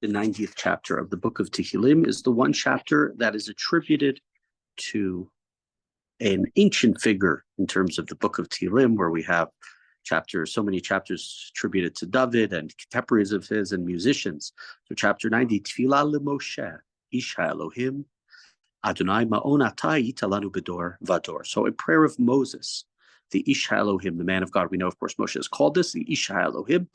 the 90th chapter of the book of Tehillim, is the one chapter that is attributed to an ancient figure in terms of the book of Tehillim, where we have so many chapters attributed to David and contemporaries of his and musicians. So chapter 90, Tfilah leMoshe, Ish Elohim, Adonai ma'on atah yitalanu bedor vador. So a prayer of Moses, the Ish Elohim, the man of God. We know, of course, Moshe is called this, the Ish Elohim.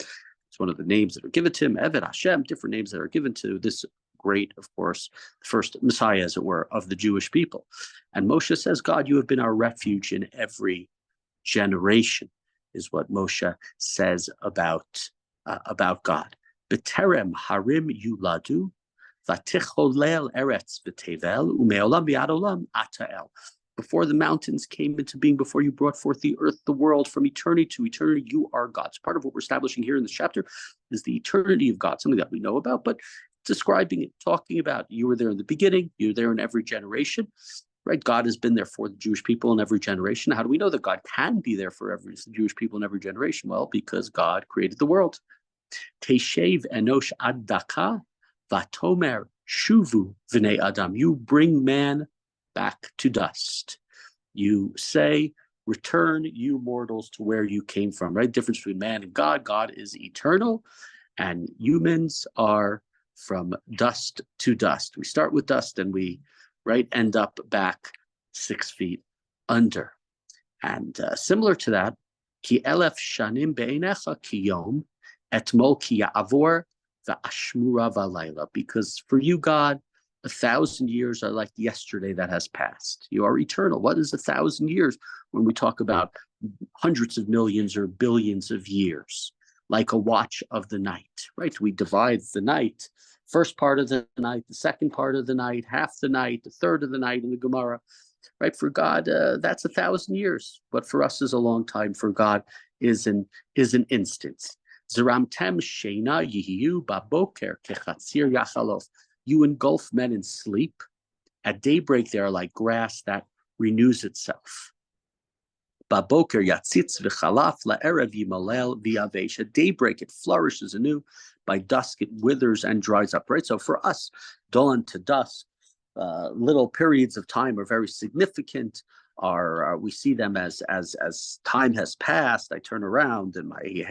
It's one of the names that are given to him, Eved Hashem, different names that are given to this great, of course, first Messiah, as it were, of the Jewish people. And Moshe says, God, you have been our refuge in every generation, is what Moshe says about God. B'terem harim yuladu, v'ticholel eretz v'tevel, u'me'olam v'ad olam ata'el. Before the mountains came into being, before you brought forth the earth, the world, from eternity to eternity, you are God. So part of what we're establishing here in this chapter is the eternity of God, something that we know about, but describing it, talking about, you were there in the beginning, you're there in every generation, right? God has been there for the Jewish people in every generation. How do we know that God can be there for every Jewish people in every generation? Well, because God created the world. Teshev enosh ad daka vatomer shuvu v'nei adam. You bring man back to dust. You say, return, you mortals, to where you came from, right? Difference between man and God. God is eternal, and humans are from dust to dust. We start with dust and we, right, end up back 6 feet under. And similar to that, ki elef shanim be'einecha ki yom, etmol ki ya'avor va'ashmura v'alayla. Because for you, God, 1,000 years are like yesterday that has passed. You are eternal. What is 1,000 years when we talk about hundreds of millions or billions of years? Like a watch of the night, right? We divide the night, first part of the night, the second part of the night, half the night, the third of the night in the Gemara, right? For God, that's 1,000 years, but for us is a long time. For God is an instant. Zeramtem sheina yihiyu baboker kechatzir yachalof. You engulf men in sleep. At daybreak, they are like grass that renews itself. Baboker yatzitz v'chalaf la'erev yimalel v'yavesh. At daybreak, it flourishes anew. By dusk, it withers and dries up. Right. So for us, dawn to dusk, little periods of time are very significant. We see them as time has passed. I turn around and I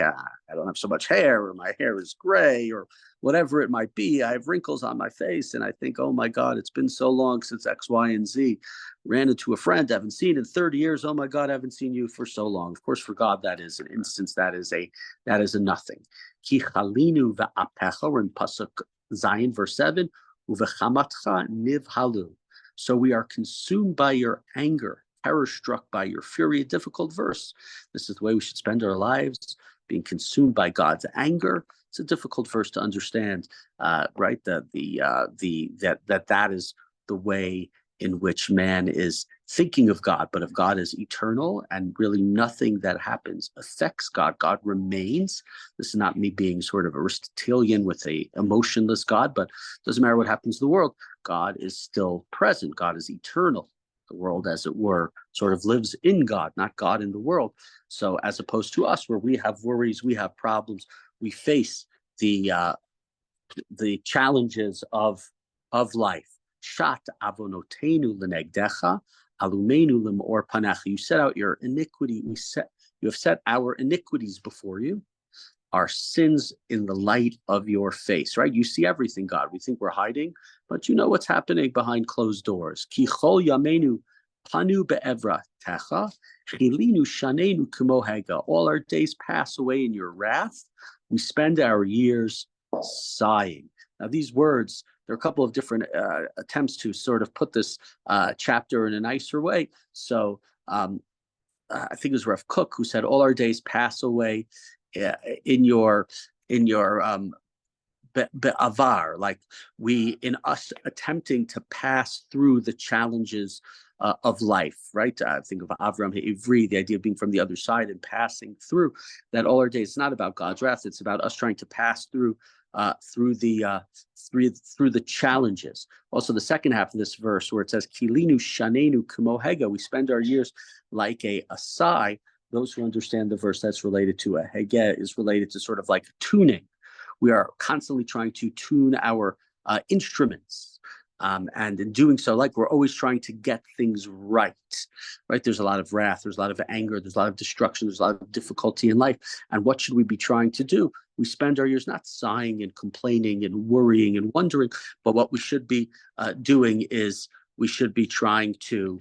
don't have so much hair, or my hair is gray, or whatever it might be. I have wrinkles on my face, and I think, oh my God, it's been so long since X, Y, and Z. Ran into a friend I haven't seen in 30 years. Oh my God, I haven't seen you for so long. Of course, for God, that is an instance. That is a nothing. Ki chalinu va'apecha, in pasuk Zayin, verse 7, uvechamatcha nivhalu. So we are consumed by your anger, terror struck by your fury. A difficult verse. This is the way we should spend our lives, being consumed by God's anger. It's a difficult verse to understand, right? That is the way in which man is thinking of God, but of God as eternal, and really nothing that happens affects God. God remains. This is not me being sort of Aristotelian with a emotionless God, but it doesn't matter what happens to the world. God is still present. God is eternal. The world, as it were, sort of lives in God, not God in the world. So as opposed to us, where we have worries, we have problems, we face the challenges of life. Shat avonotenu lenegdecha, alumenu lemor panach. You set out your iniquity. You have set our iniquities before you, our sins in the light of your face. Right? You see everything, God. We think we're hiding, but you know what's happening behind closed doors. Ki chol yamenu panu be'evra techa, chilinu shanenu kumohega. All our days pass away in your wrath. We spend our years sighing. Now, these words, there are a couple of different attempts to sort of put this chapter in a nicer way. So I think it was Rav Kook who said, all our days pass away in your be'avar, like in us attempting to pass through the challenges of life, right? Think of Avram Ha'ivri, the idea of being from the other side and passing through. That all our days, it's not about God's wrath, it's about us trying to pass through the challenges. Also, the second half of this verse where it says Kilinu Shanenu Kumohega, we spend our years like a sigh. Those who understand the verse, that's related to a hege, is related to sort of like tuning. we are constantly trying to tune our instruments. And in doing so, like we're always trying to get things right. There's a lot of wrath, there's a lot of anger, there's a lot of destruction, there's a lot of difficulty in life. And what should we be trying to do? We spend our years not sighing and complaining and worrying and wondering, but what we should be doing is we should be trying to,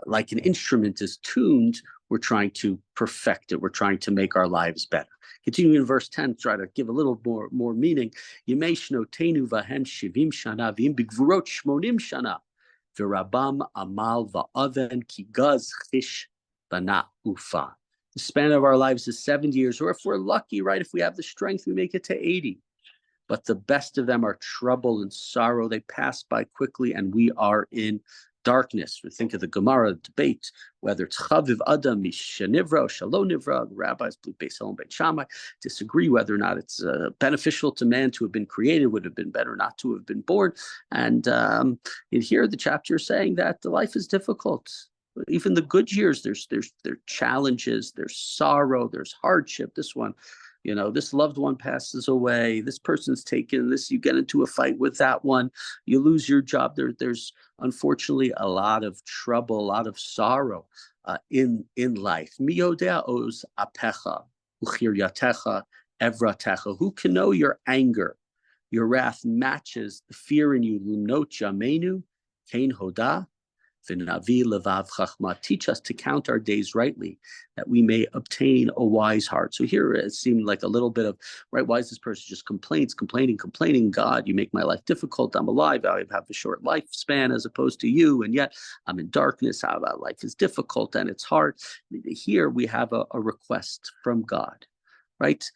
like an instrument is tuned, we're trying to perfect it. We're trying to make our lives better. Continuing in verse 10, try to give a little more meaning. Yemei shnotenu vahem shivim shana v'im b'gvurot shmonim shana v'rabam amal va'aven ki gaz chish bana ufa. The span of our lives is 70 years, or if we're lucky, right, if we have the strength, we make it to 80. But the best of them are trouble and sorrow. They pass by quickly, and we are in darkness. We think of the Gemara debate, whether it's Chaviv Adam, Mishanivra, Shalom Nivra. The rabbis, Beis Hillel and Beit Shammai, disagree whether or not it's beneficial to man to have been created. Would have been better not to have been born. And here the chapter is saying that the life is difficult. Even the good years, there's challenges, there's sorrow, there's hardship. This one, this loved one passes away, this person's taken this, you get into a fight with that one, you lose your job. There's unfortunately a lot of trouble, a lot of sorrow in life. Miyodea oz apecha uchiryatecha evratecha. Who can know your anger? Your wrath matches the fear in you. Lumnot jamenu kain hoda. Teach us to count our days rightly, that we may obtain a wise heart. So here it seemed like a little bit of, right, why is this person just complaining? God, you make my life difficult. I'm alive. I have a short lifespan as opposed to you, and yet I'm in darkness. How about life is difficult and it's hard? Here we have a request from God, right?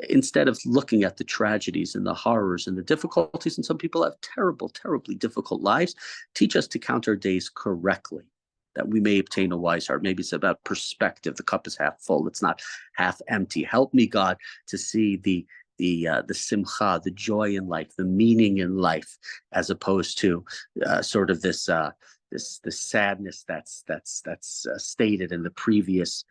Instead of looking at the tragedies and the horrors and the difficulties, and some people have terribly difficult lives, teach us to count our days correctly, that we may obtain a wise heart. Maybe it's about perspective. The cup is half full, it's not half empty. Help me, God, to see the simcha, the joy in life, the meaning in life, as opposed to sort of this sadness that's stated in the previous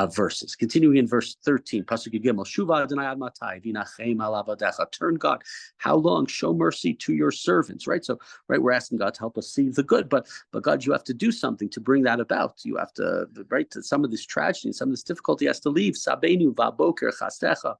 verses. Continuing in verse 13, Pasuk Gimel, Shuva Adonai ad matai v'nachem al avadecha. Turn, God, how long? Show mercy to your servants. Right. So, right, we're asking God to help us see the good, but God, you have to do something to bring that about. You have to, right, to some of this tragedy, some of this difficulty has to leave. Sabenu va'boker chastecha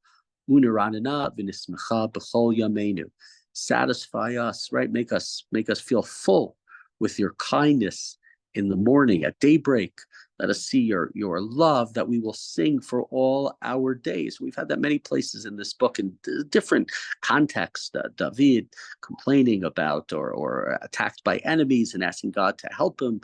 u'neranena v'nismecha b'chol yameinu. Satisfy us, right? Make us feel full with your kindness in the morning, at daybreak. Let us see your love, that we will sing for all our days. We've had that many places in this book in different contexts. David complaining about or attacked by enemies and asking God to help him,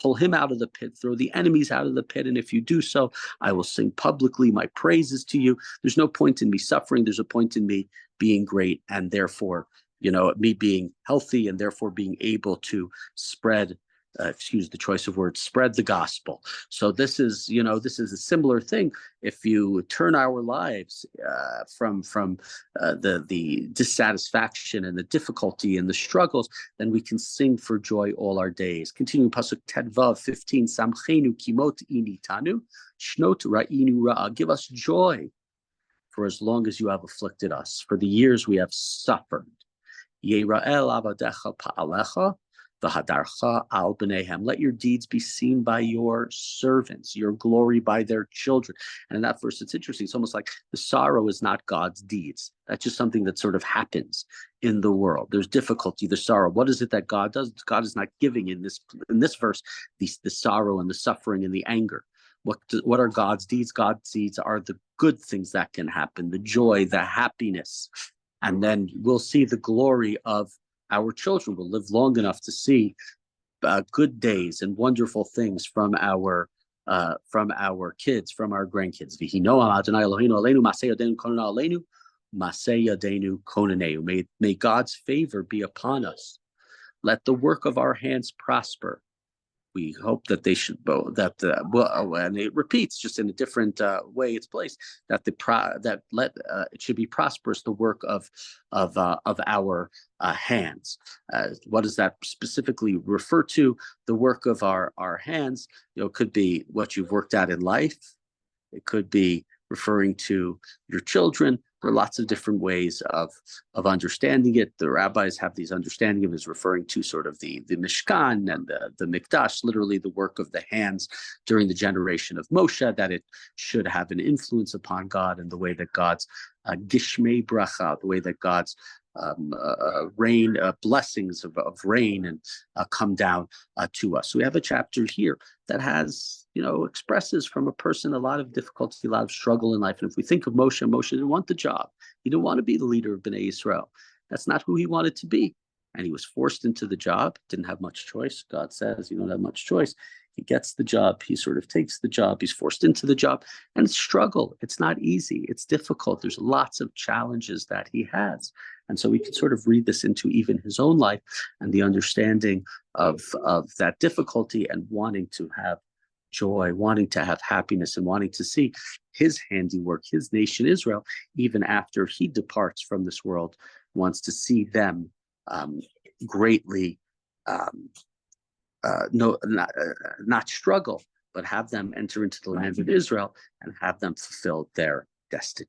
pull him out of the pit, throw the enemies out of the pit. And if you do so, I will sing publicly my praises to you. There's no point in me suffering. There's a point in me being great, and therefore, me being healthy, and therefore being able to spread, excuse the choice of words, spread the gospel. So this is a similar thing. If you turn our lives from the dissatisfaction and the difficulty and the struggles, then we can sing for joy all our days. Continuing Pasuk Tedvav 15, Samchenu kimot initanu, shnot ra'inu ra'a. Give us joy for as long as you have afflicted us, for the years we have suffered. Yerael avadecha pa'alecha v'hadarcha al b'neihem. Let your deeds be seen by your servants, your glory by their children. And in that verse, it's interesting. It's almost like the sorrow is not God's deeds. That's just something that sort of happens in the world. There's difficulty, the sorrow. What is it that God does? God is not giving in this verse the sorrow and the suffering and the anger. What are God's deeds? God's deeds are the good things that can happen, the joy, the happiness. And then we'll see the glory of our children. We'll live long enough to see good days and wonderful things from our kids, from our grandkids. May God's favor be upon us. Let the work of our hands prosper. We hope that they should and it repeats just in a different way it's placed, that it should be prosperous, the work of our hands. What does that specifically refer to? The work of our hands, it could be what you've worked at in life. It could be referring to your children. There are lots of different ways of understanding it. The rabbis have these understanding of it as referring to sort of the Mishkan and the Mikdash, literally the work of the hands during the generation of Moshe, that it should have an influence upon God and the way that God's Gishmei Bracha, the way that God's rain, blessings of rain and come down to us. So we have a chapter here that has, expresses from a person a lot of difficulty, a lot of struggle in life. And if we think of Moshe, Moshe didn't want the job. He didn't want to be the leader of Bnei Israel. That's not who he wanted to be. And he was forced into the job, didn't have much choice. God says you don't have much choice. He gets the job. He sort of takes the job. He's forced into the job. And it's struggle. It's not easy. It's difficult. There's lots of challenges that he has. And so we can sort of read this into even his own life and the understanding of that difficulty and wanting to have joy, wanting to have happiness, and wanting to see his handiwork, his nation Israel, even after he departs from this world, wants to see them greatly not struggle, but have them enter into the land of Israel and have them fulfill their destiny.